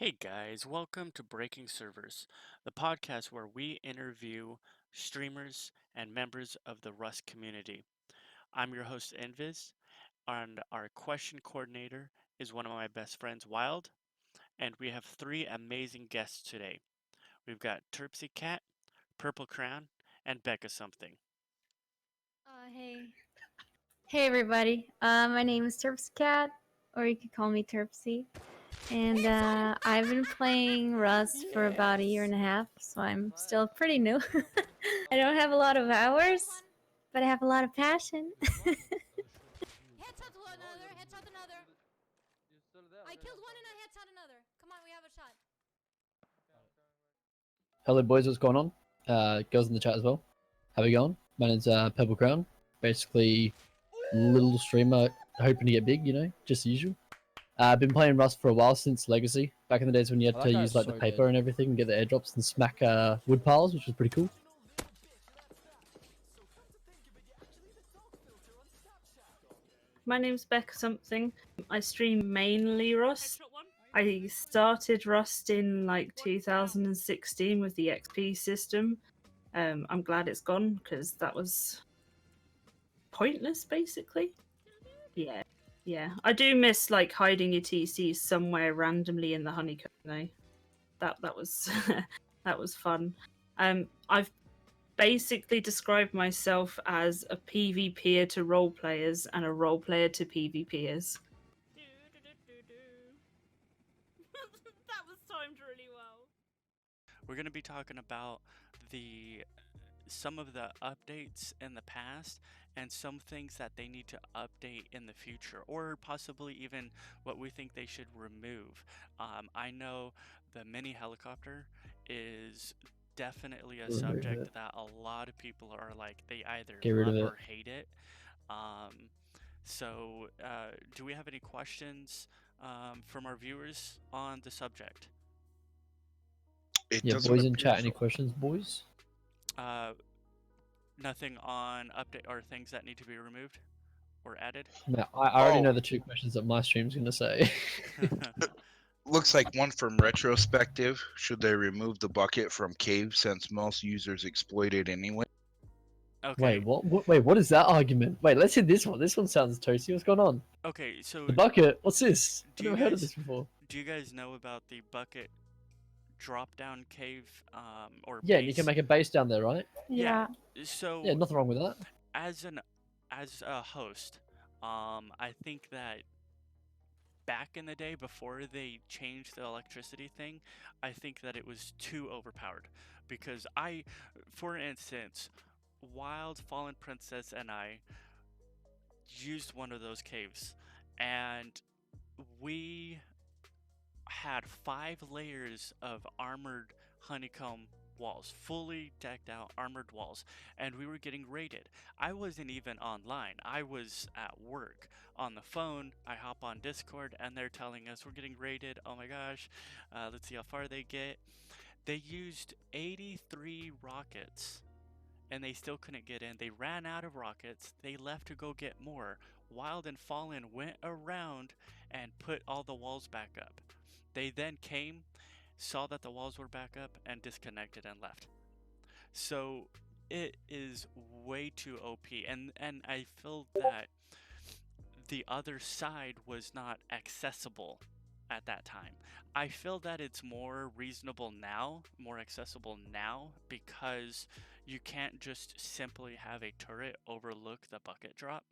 Hey guys, welcome to Breaking Servers, the podcast where we interview streamers and members of the Rust community. I'm your host, Invis, and our question coordinator is one of my best friends, Wild, and we have three amazing guests today. We've got Terpsicat, PurpleCrayonnn, and BeccaSomething. Hey. Hey everybody. My name is Terpsicat, or you could call me Terpsy. And I've been playing Rust for about a year and a half, so I'm still pretty new. I don't have a lot of hours, but I have a lot of passion. Headshot one another, headshot another. I killed one and I headshot another. Come on, we have a shot. Hello boys, what's going on? Girls in the chat as well. How we going? My name's PurpleCrayonnn. Basically, little streamer hoping to get big, just the usual. I've been playing Rust for a while since Legacy. Back in the days when you had to use like the paper and everything and get the airdrops and smack wood piles, which was pretty cool. My name's BeccaSomething. I stream mainly Rust. I started Rust in like 2016 with the XP system. I'm glad it's gone because that was pointless, basically. Yeah. I do miss like hiding your TC somewhere randomly in the honeycomb though. That was that was fun. I've basically described myself as a PvPer to role players and a role player to PvPers. That was timed really well. We're going to be talking about some of the updates in the past and some things that they need to update in the future, or possibly even what we think they should remove. I know the mini helicopter is definitely a subject that a lot of people are like, they either love or hate it. Do we have any questions from our viewers on the subject? Boys in chat, any questions, boys? Nothing on update or things that need to be removed or added? No, I already know the two questions that my stream's gonna say. Looks like one from Retrospective. Should they remove the bucket from cave since most users exploit it anyway? Okay. Wait, what? Wait, what is that argument? Wait, let's hit this one. This one sounds toasty. What's going on? Okay, so The bucket. What's this? I've never heard of this before. Do you guys know about the bucket drop-down cave or Yeah, base? and you can make a base down there, right? Yeah. So yeah, nothing wrong with that. As a host, I think that back in the day before they changed the electricity thing, I think that it was too overpowered because for instance, Wild Fallen Princess and I used one of those caves and we had 5 layers of armored honeycomb walls, fully decked out armored walls, and we were getting raided. I wasn't even online. I was at work. On the phone, I hop on Discord and they're telling us we're getting raided. Oh my gosh, let's see how far they get. They used 83 rockets and they still couldn't get in. They ran out of rockets. They left to go get more. Wild and Fallen went around and put all the walls back up. They then came, saw that the walls were back up, and disconnected and left. So it is way too OP, and I feel that the other side was not accessible at that time. I feel that it's more reasonable now, more accessible now, because you can't just simply have a turret overlook the bucket drop.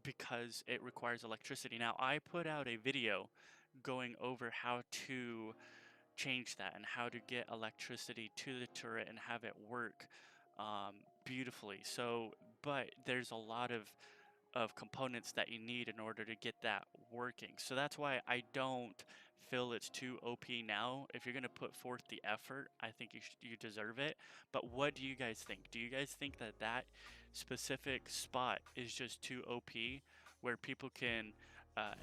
Because it requires electricity. Now, I put out a video going over how to change that and how to get electricity to the turret and have it work beautifully. But there's a lot of components that you need in order to get that working. So that's why I don't feel it's too OP now. If you're going to put forth the effort, I think you deserve it. But what do you guys think? Do you guys think that that specific spot is just too OP where people can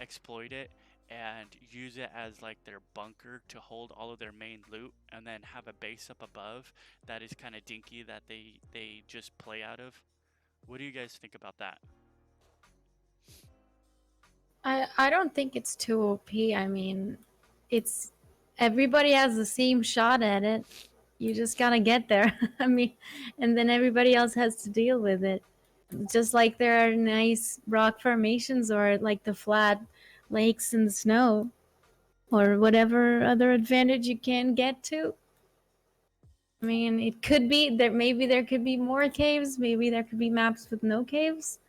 exploit it and use it as like their bunker to hold all of their main loot and then have a base up above that is kind of dinky that they just play out of? What do you guys think about that? I don't think it's too OP. I mean, it's everybody has the same shot at it. You just gotta get there. I mean, and then everybody else has to deal with it. Just like there are nice rock formations or like the flat lakes in the snow or whatever other advantage you can get to. I mean, it could be that maybe there could be more caves, maybe there could be maps with no caves,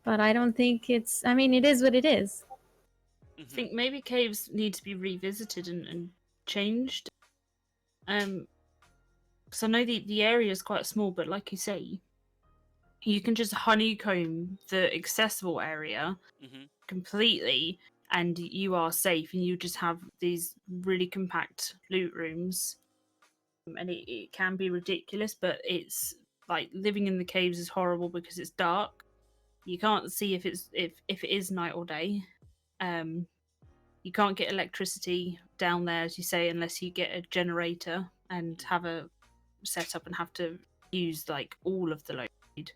but I don't think it's. I mean, it is what it is. I think maybe caves need to be revisited and changed. Because I know the area is quite small, but like you say, you can just honeycomb the accessible area completely, and you are safe, and you just have these really compact loot rooms. And it can be ridiculous, but it's like living in the caves is horrible because it's dark. You can't see if it is night or day. You can't get electricity down there, as you say, unless you get a generator and have a setup and have to use like all of the load.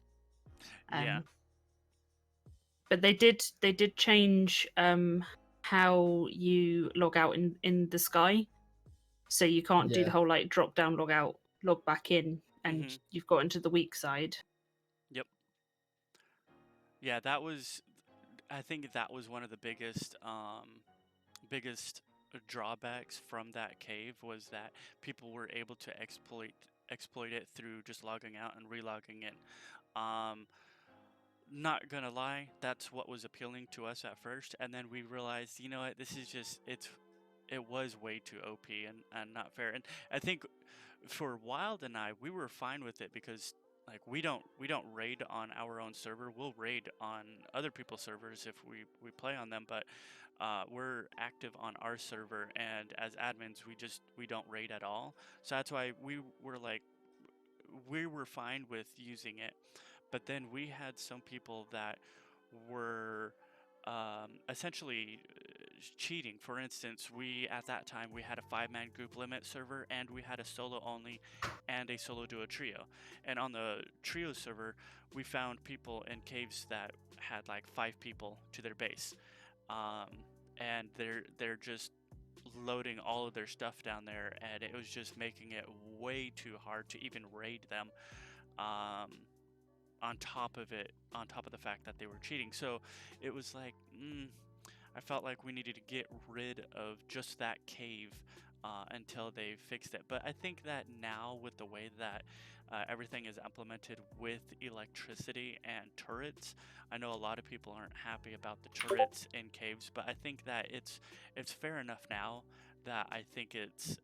Yeah. But they did change how you log out in the sky, so you can't do the whole like drop down, log out, log back in, and you've got into the weak side. Yep. Yeah, that was. I think that was one of the biggest drawbacks from that cave was that people were able to exploit it through just logging out and relogging in. Not gonna lie, that's what was appealing to us at first, and then we realized, you know what, this is just it was way too OP and not fair. And I think for Wild and I, we were fine with it because like we don't raid on our own server. We'll raid on other people's servers if we play on them, but we're active on our server, and as admins we don't raid at all. So that's why we were fine with using it. But then we had some people that were essentially cheating. For instance, at that time we had a 5-man group limit server, and we had a solo only and a solo duo trio. And on the trio server, we found people in caves that had like 5 people to their base, and they're just loading all of their stuff down there, and it was just making it way too hard to even raid them. On top of the fact that they were cheating. So it was like, I felt like we needed to get rid of just that cave until they fixed it. But I think that now, with the way that everything is implemented with electricity and turrets, I know a lot of people aren't happy about the turrets in caves, but I think that it's fair enough now that I think it's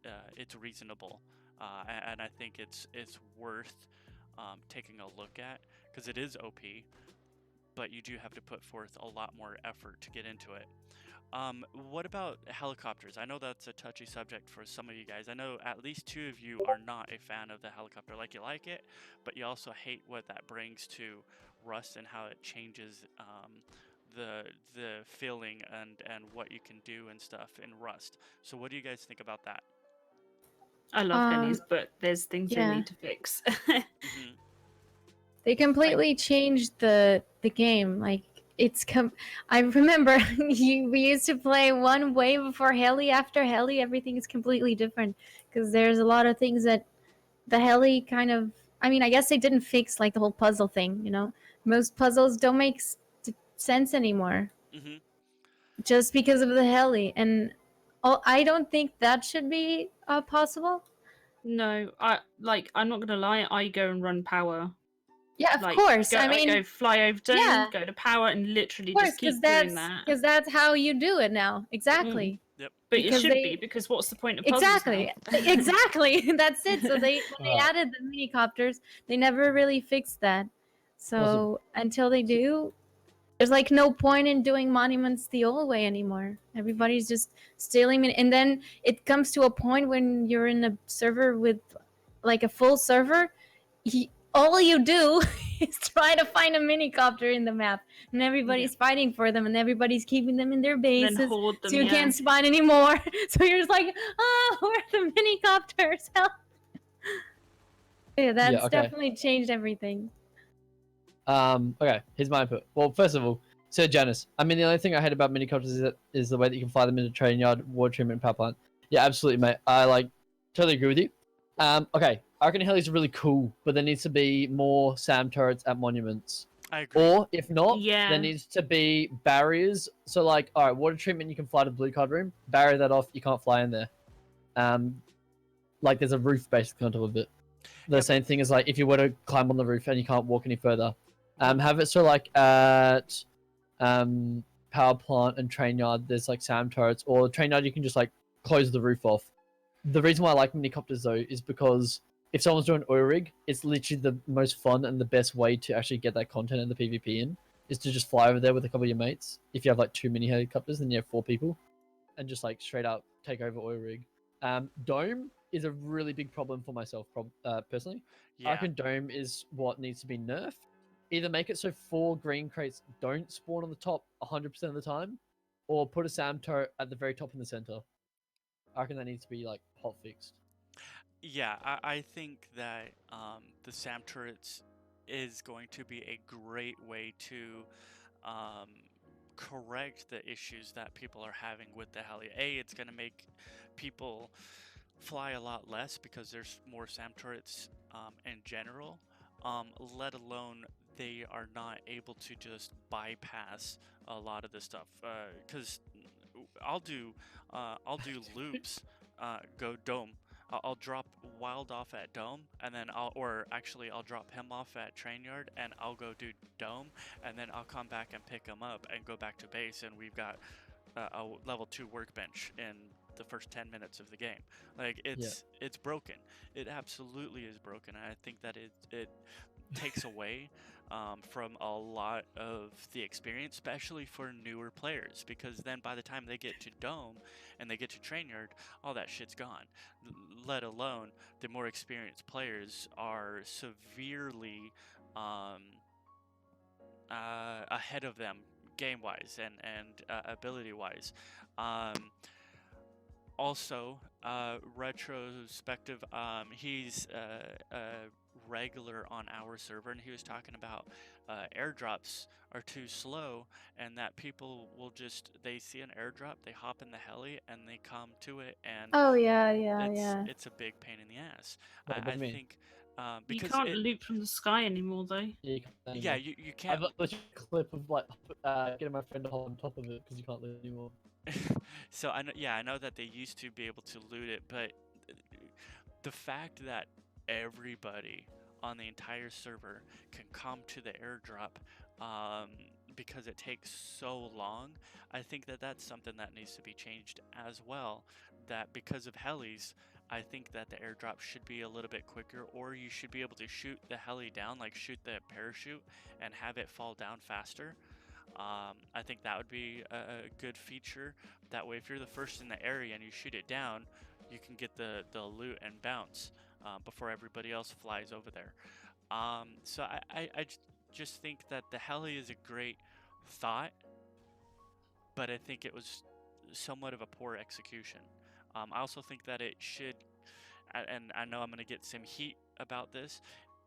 reasonable, and I think it's worth taking a look at, because it is OP, but you do have to put forth a lot more effort to get into it. What about helicopters? I know that's a touchy subject for some of you guys. I know at least 2 of you are not a fan of the helicopter. Like, you like it, but you also hate what that brings to Rust and how it changes the feeling and what you can do and stuff in Rust. So what do you guys think about that? I love helis, but there's things they yeah. need to fix. They completely changed the game. Like, I remember we used to play one way before heli. After heli, everything is completely different because there's a lot of things that the heli kind of. I mean, I guess they didn't fix like the whole puzzle thing. You know, most puzzles don't make sense anymore just because of the heli, and I don't think that should be possible. No, I'm not gonna lie. I go and run power. Yeah, of course. I mean, go fly over dome, go to power, and literally just keep doing that. Because that's how you do it now. Exactly. Yep. But it should be, because what's the point of puzzles exactly now? exactly that's it. So when they added the mini copters, they never really fixed that. So until they do, there's like no point in doing monuments the old way anymore. Everybody's just stealing it, and then it comes to a point when you're in a server with like a full server, all you do is try to find a mini copter in the map, and everybody's fighting for them, and everybody's keeping them in their bases, them, so you can't spawn anymore. So you're just like, oh, where are the mini copters? Help! Yeah, that's definitely changed everything. Okay, here's my input. Well, first of all, So Janice, I mean, the only thing I hate about minicopters is the way that you can fly them into train yard, water treatment, and power plant. Yeah, absolutely, mate. I like totally agree with you. Okay, I reckon helis are really cool, but there needs to be more SAM turrets at monuments. I agree. Or if not, Yeah. there needs to be barriers. So like, all right, water treatment, you can fly to the blue card room. Barrier that off, you can't fly in there. Like there's a roof basically on top of it. The same thing as like if you were to climb on the roof and you can't walk any further. Have it so like at power plant and train yard, there's like SAM turrets, or the train yard you can just like close the roof off. The reason why I like minicopters though is because if someone's doing oil rig, it's literally the most fun and the best way to actually get that content and the PvP in is to just fly over there with a couple of your mates. If you have like 2 mini helicopters, then you have 4 people, and just like straight up take over oil rig. Dome is a really big problem for myself, personally. I Yeah. reckon dome is what needs to be nerfed. Either make it so 4 green crates don't spawn on the top 100% of the time, or put a SAM turret at the very top in the center. I reckon that needs to be like hot fixed. Yeah, I think that the SAM turrets is going to be a great way to correct the issues that people are having with the heli. It's going to make people fly a lot less because there's more SAM turrets in general. Let alone they are not able to just bypass a lot of the stuff. Because I'll do loops, go dome. I'll drop Wild off at Dome, and then I'll drop him off at Train Yard, and I'll go do Dome, and then I'll come back and pick him up and go back to base, and we've got a level 2 workbench in the first 10 minutes of the game. Like it's broken. It absolutely is broken, and I think that it takes away from a lot of the experience, especially for newer players, because then by the time they get to Dome and they get to Train Yard, all that shit's gone. Let alone the more experienced players are severely ahead of them game wise and ability wise. Also, retrospective, he's a regular on our server, and he was talking about airdrops are too slow, and that people will they see an airdrop, they hop in the heli, and they come to it, and Oh yeah. it's a big pain in the ass. What do I you mean? think You because can't loot from the sky anymore, though. Yeah, you can't yeah, anymore. you I've can't. got a clip of like getting my friend to hold on top of it because you can't live anymore. So I know that they used to be able to loot it, but the fact that everybody on the entire server can come to the airdrop because it takes so long, I think that that's something that needs to be changed as well. That because of helis, I think that the airdrop should be a little bit quicker, or you should be able to shoot the heli down, like shoot the parachute and have it fall down faster. I think that would be a good feature. That way, if you're the first in the area and you shoot it down, you can get the loot and bounce before everybody else flies over there. So I just think that the heli is a great thought, but I think it was somewhat of a poor execution. I also think that it should, and I know I'm going to get some heat about this,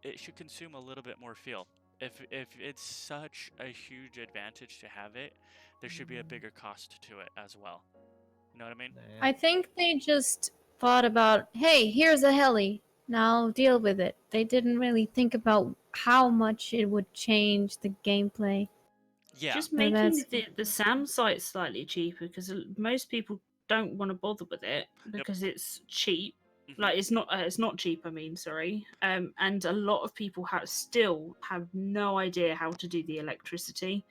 it should consume a little bit more fuel. If it's such a huge advantage to have it, there should be a bigger cost to it as well. You know what I mean? I think they just thought about, hey, here's a heli. Now deal with it. They didn't really think about how much it would change the gameplay. Yeah. Just So making that's- the SAM site slightly cheaper, because most people don't want to bother with it because it's cheap. Like it's not cheap. I mean, sorry. And a lot of people still have no idea how to do the electricity.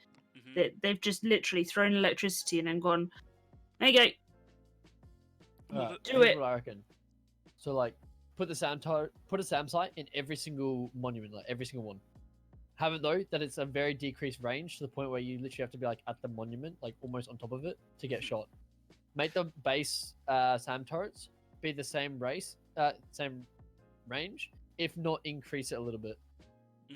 They've just literally thrown electricity and then gone, there you go. Do it. What I reckon. So like, put a SAM site in every single monument, like every single one. Have it though that it's a very decreased range to the point where you literally have to be like at the monument, like almost on top of it to get shot. Make the base SAM turrets be the same same range, if not increase it a little bit.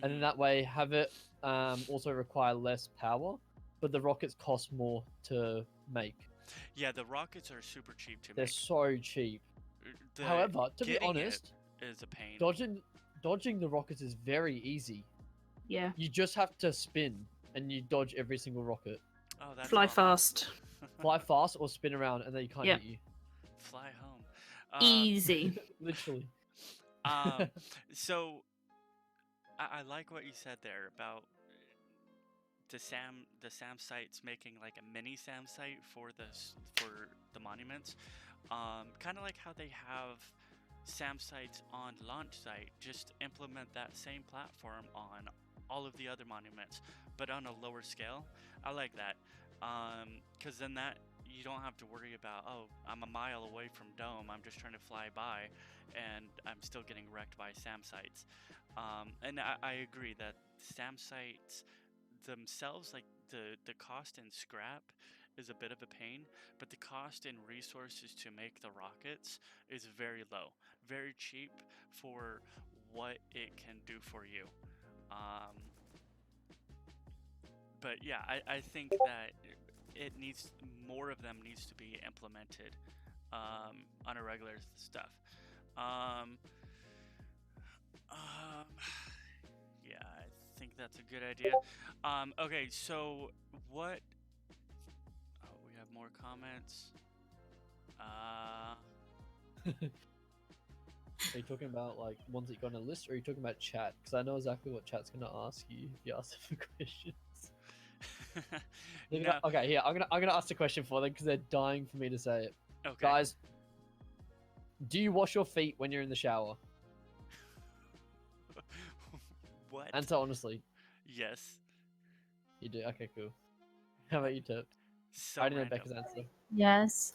And in that way, have it also require less power, but the rockets cost more to make. Yeah, the rockets are super cheap to They're make. so cheap. The However, to be getting honest, it is a pain. dodging the rockets is very easy. Yeah. You just have to spin. and you dodge every single rocket. Oh, that's Fly a lot more. fast. Fly fast or spin around, and then you can't Yep. hit you. Fly home. Easy. Literally. So I like what you said there about the SAM sites making like a mini SAM site for the monuments. Kind of like how they have SAM sites on launch site. Just implement that same platform on all of the other monuments, but on a lower scale. I like that, because then that you don't have to worry about, oh, I'm a mile away from Dome, I'm just trying to fly by, and I'm still getting wrecked by SAM sites. And I agree that SAM sites themselves, like the cost in scrap is a bit of a pain, but the cost in resources to make the rockets is very low, very cheap for what it can do for you. But yeah, I think that it needs more of them needs to be implemented on a regular stuff. Um, um, yeah, I think that's a good idea. Okay, so what? Oh, we have more comments. Are you talking about like ones that you got on a list, or are you talking about chat? Because I know exactly what chat's gonna ask you if you ask them questions. No. Okay, here I'm gonna ask the question for them because they're dying for me to say it. Okay. Guys, do you wash your feet when you're in the shower? What? Answer honestly. Yes. You do. Okay, cool. How about you, Terp? So I already know random. Becca's answer. Yes.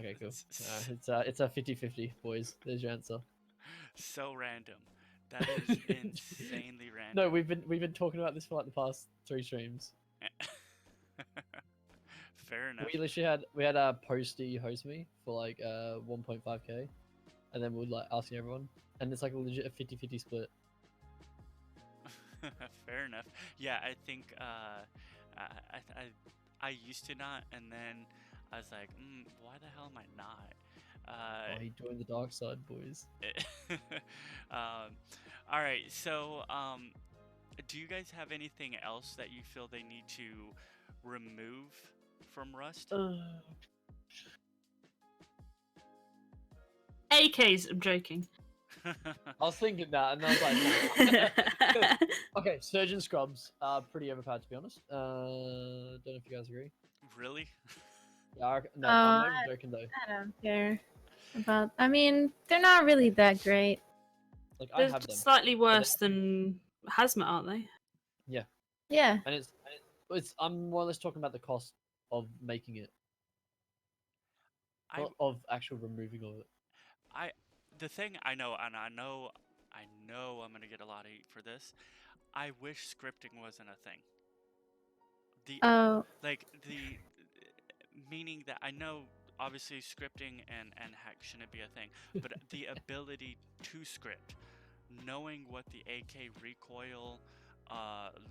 Okay, cool. It's a 50-50, boys. There's your answer. So random. That is insanely random. No, we've been talking about this for like the past 3 streams. Fair enough. We had a Posty host me for like 1.5k, and then we're like asking everyone, and it's like a legit a 50-50 split. Fair enough. Yeah, I think I used to not, and then I was like, why the hell am I not? Oh, he joined the dark side, boys. All right, so do you guys have anything else that you feel they need to remove from Rust? AKs, I'm joking. I was thinking that, and I was like, no. Okay, Surgeon Scrubs are pretty overpowered, to be honest. Don't know if you guys agree. Really? Yeah, no, Oh, I'm not even joking though. I don't care about. I mean, they're not really that great. Like I They're have them, slightly worse than Hazmat, aren't they? Yeah. and it's I'm more or less talking about the cost of making it, I not of actual removing of it. the thing I know, and I know I'm gonna get a lot of heat for this. I wish scripting wasn't a thing. Oh. The meaning that I know obviously scripting and hack shouldn't be a thing, but the ability to script, knowing what the AK recoil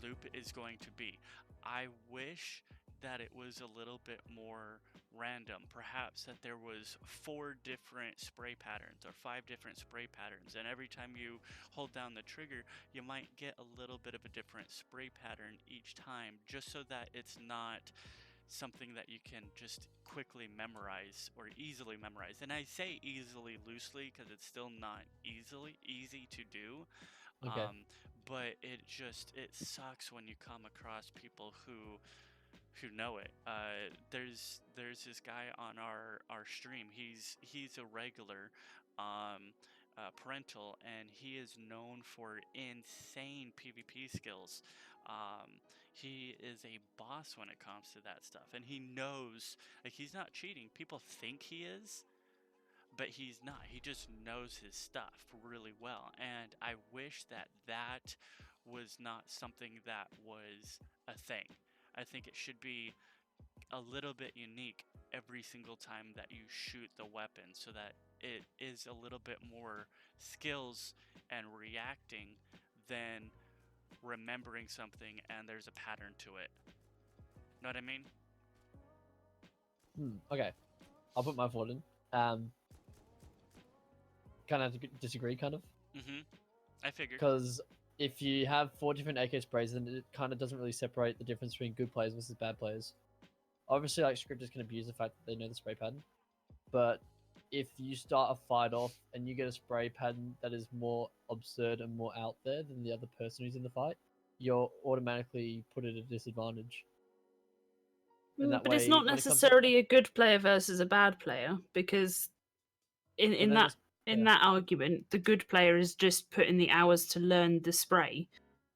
loop is going to be. I wish that it was a little bit more random. Perhaps that there was 4 different spray patterns or 5 different spray patterns, and every time you hold down the trigger, you might get a little bit of a different spray pattern each time, just so that it's not something that you can just quickly memorize or easily memorize. And I say easily loosely because it's still not easy to do. Okay. But it sucks when you come across people who know it. There's this guy on our stream. He's a regular parental, and he is known for insane PvP skills. He is a boss when it comes to that stuff, and he knows, like, he's not cheating. People think he is, but he's not. He just knows his stuff really well, and I wish that that was not something that was a thing. I think it should be a little bit unique every single time that you shoot the weapon, so that it is a little bit more skills and reacting than remembering something and there's a pattern to it. Know what I mean? Okay, I'll put my foot in. Kind of disagree, kind of. I figured. Because if you have 4 different AK sprays, then it kind of doesn't really separate the difference between good players versus bad players. Obviously, like scripters can abuse the fact that they know the spray pattern, but if you start a fight off and you get a spray pattern that is more absurd and more out there than the other person who's in the fight, you're automatically put at a disadvantage. And that But it's way, not when it comes to- necessarily a good player versus a bad player, because in Well, in then that it's- in yeah. that argument, the good player is just putting the hours to learn the spray,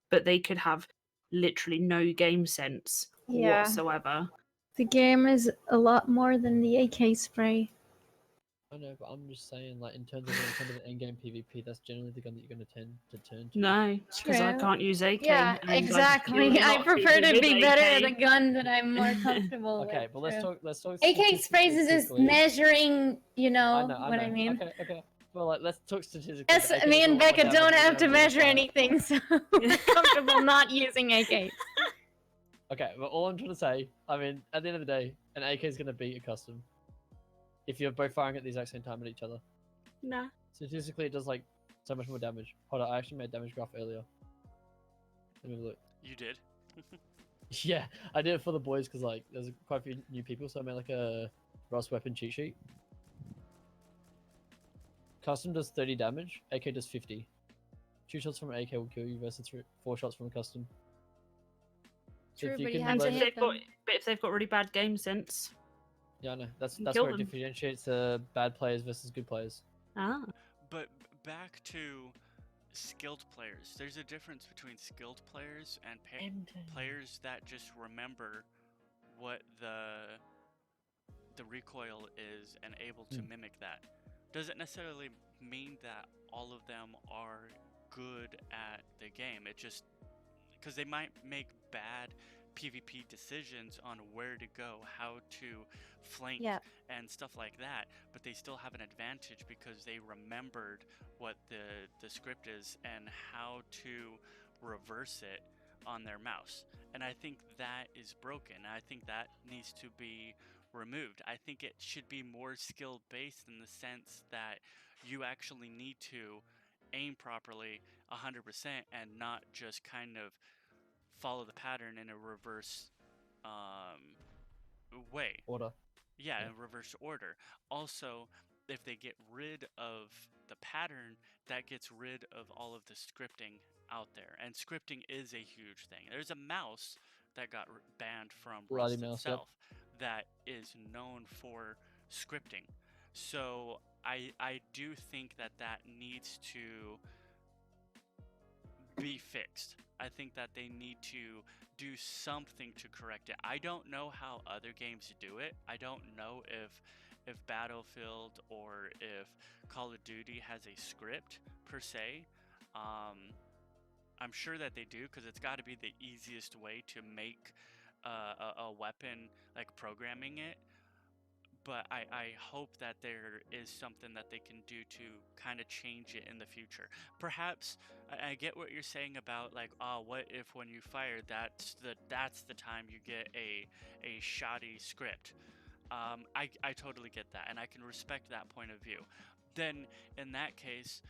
but they could have literally no game sense Yeah. whatsoever. The game is a lot more than the AK spray. I know, but I'm just saying, like, in terms of when it comes to the endgame PvP, that's generally the gun that you're going to tend to turn to. No, because I True. can't use AK. Yeah, and I've killed exactly. a I lot of prefer people to with be better at AK. a gun that I'm more comfortable Okay, with. but let's True. talk. AK sprays statistically is just quickly. measuring, you know, I know. what I mean. Okay. Well, like, let's talk statistically. Yes, The AK me does a and lot more Becca damage don't than have to the other measure fire. anything, so we're comfortable not using AK. Okay, but all I'm trying to say, I mean, at the end of the day, an AK is going to beat a custom if you're both firing at the exact same time at each other. Nah. Statistically, it does like so much more damage. Hold on, I actually made a damage graph earlier. Let me have a look. You did. Yeah, I did it for the boys because like there's quite a few new people, so I made like a Rust weapon cheat sheet. Custom does 30 damage, AK does 50. 2 shots from an AK will kill you versus 4 shots from a custom. So True, if you but you can have to learn- hit them. But if they've got really bad game sense, Yeah, I know. That's You that's kill where it them. differentiates bad players versus good players. ah, But back to skilled players. There's a difference between skilled players and players that just remember what the recoil is and able to mimic that. Doesn't necessarily mean that all of them are good at the game. It just because they might make bad PvP decisions on where to go, how to flank, Yep. and stuff like that, but they still have an advantage because they remembered what the script is and how to reverse it on their mouse. And I think that is broken. I think that needs to be removed. I think it should be more skill based in the sense that you actually need to aim properly 100% and not just kind of follow the pattern in a reverse way. Order. Yeah, in reverse order. Also, if they get rid of the pattern, that gets rid of all of the scripting out there. And scripting is a huge thing. There's a mouse that got banned from Bloody Rust mouse, yep. itself that is known for scripting. So I do think that needs to be fixed. I think that they need to do something to correct it. I don't know how other games do it. I don't know if Battlefield or if Call of Duty has a script per se. I'm sure that they do because it's got to be the easiest way to make a weapon, like programming it. But I hope that there is something that they can do to kind of change it in the future. Perhaps I get what you're saying about like, oh, what if when you fire that's the time you get a shoddy script. I totally get that, and I can respect that point of view. Then in that case,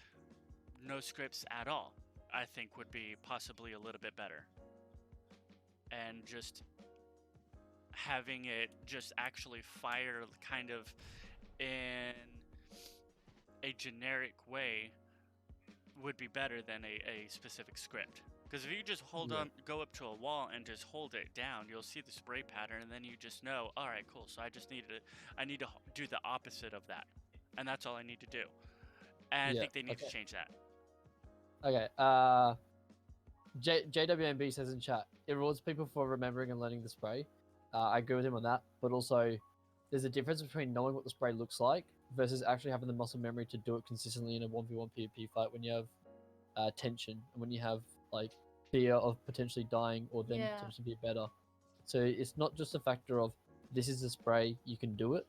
no scripts at all, I think would be possibly a little bit better. And just having it just actually fire kind of in a generic way would be better than a specific script. Because if you just go up to a wall and just hold it down, you'll see the spray pattern, and then you just know, all right, cool. So I need to do the opposite of that, and that's all I need to do. And I think they need to change that. Okay. JWMB says in chat, it rewards people for remembering and learning the spray. I agree with him on that, but also there's a difference between knowing what the spray looks like versus actually having the muscle memory to do it consistently in a 1v1 PvP fight when you have tension and when you have like fear of potentially dying or then potentially be better. So it's not just a factor of this is a spray, you can do it.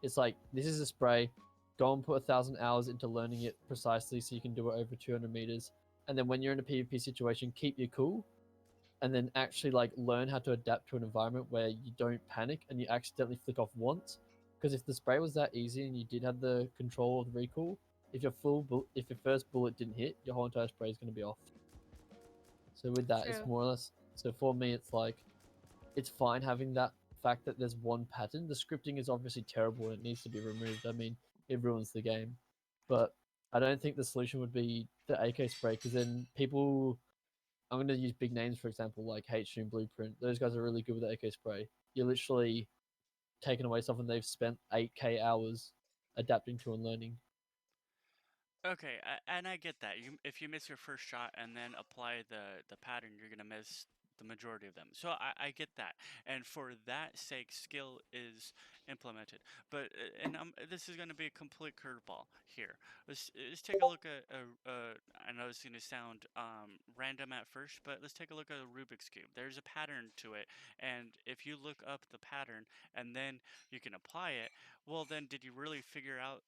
It's like this is a spray, go and put 1,000 hours into learning it precisely so you can do it over 200 meters. And then when you're in a PvP situation, keep your cool and then actually like learn how to adapt to an environment where you don't panic and you accidentally flick off once. Because if the spray was that easy and you did have the control of the recoil, if your first bullet didn't hit, your whole entire spray is going to be off. So with that, it's True. more or less. So for me, it's like, it's fine having that fact that there's one pattern. The scripting is obviously terrible and it needs to be removed. I mean, it ruins the game. But I don't think the solution would be the AK spray, because then people. I'm going to use big names, for example, like H-Stream Blueprint. Those guys are really good with the AK spray. You're literally taking away something they've spent 8K hours adapting to and learning. Okay, and I get that. If you miss your first shot and then apply the pattern, you're gonna miss the majority of them. So I get that, and for that sake, skill is implemented. But and this is gonna be a complete curveball here. Let's take a look at I know it's gonna sound random at first, but let's take a look at a Rubik's cube. There's a pattern to it, and if you look up the pattern and then you can apply it, well, then did you really figure out?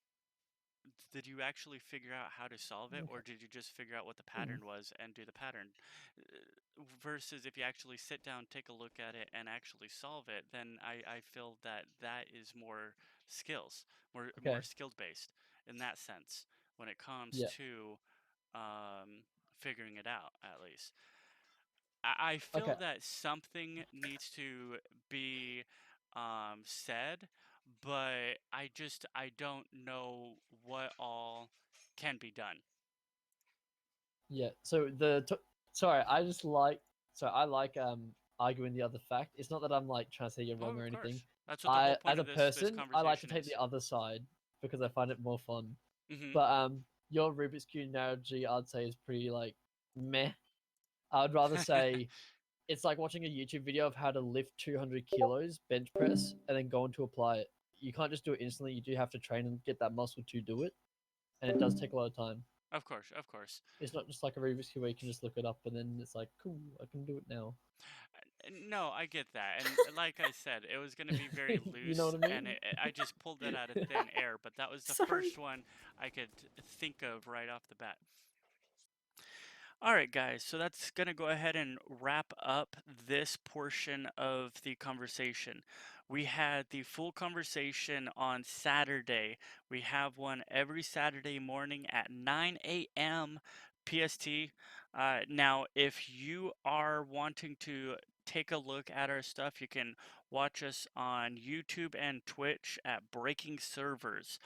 Did you actually figure out how to solve it, Okay. or did you just figure out what the pattern was and do the pattern? Versus if you actually sit down, take a look at it, and actually solve it, then I feel that that is more skills, more Okay. skilled based in that sense when it comes Yeah. to figuring it out at least. I feel Okay. that something needs to be said, but I don't know what all can be done. Yeah. So sorry, I like arguing the other fact. It's not that I'm like trying to say you're Oh, wrong or of anything. course. That's what the whole As point a of this person, I like to conversation take the is. other side because I find it more fun. Hmm. But your Rubik's Cube analogy, I'd say, is pretty like meh. I'd rather say it's like watching a YouTube video of how to lift 200 kilos bench press and then go on to apply it. You can't just do it instantly. You do have to train and get that muscle to do it, and it does take a lot of time. Of course, of course. It's not just like a Rubik's Cube where you can just look it up and then it's like, cool, I can do it now. No, I get that, and like I said, it was going to be very You know loose, what I and mean? I just pulled that out of thin air. But that was the Sorry. first one I could think of right off the bat. All right, guys, so that's going to go ahead and wrap up this portion of the conversation. We had the full conversation on Saturday. We have one every Saturday morning at 9 a.m. PST. Now, if you are wanting to take a look at our stuff, you can watch us on YouTube and Twitch at Breaking Servers.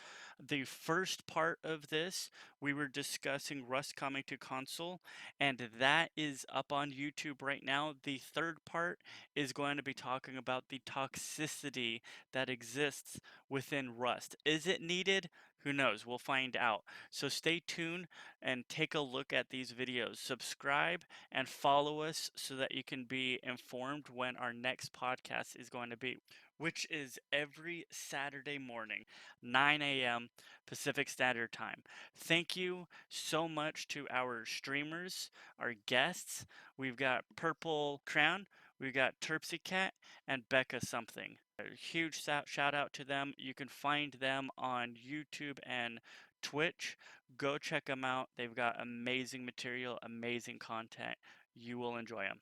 The first part of this, we were discussing Rust coming to console, and that is up on YouTube right now. The third part is going to be talking about the toxicity that exists within Rust. Is it needed? Who knows? We'll find out. So stay tuned and take a look at these videos. Subscribe and follow us so that you can be informed when our next podcast is going to be, which is every Saturday morning, 9 a.m. Pacific Standard Time. Thank you so much to our streamers, our guests. We've got PurpleCrayonnn, we've got Terpsicat, and BeccaSomething. A huge shout out to them. You can find them on YouTube and Twitch. Go check them out. They've got amazing material, amazing content. You will enjoy them.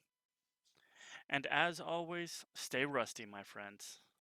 And as always, stay rusty, my friends.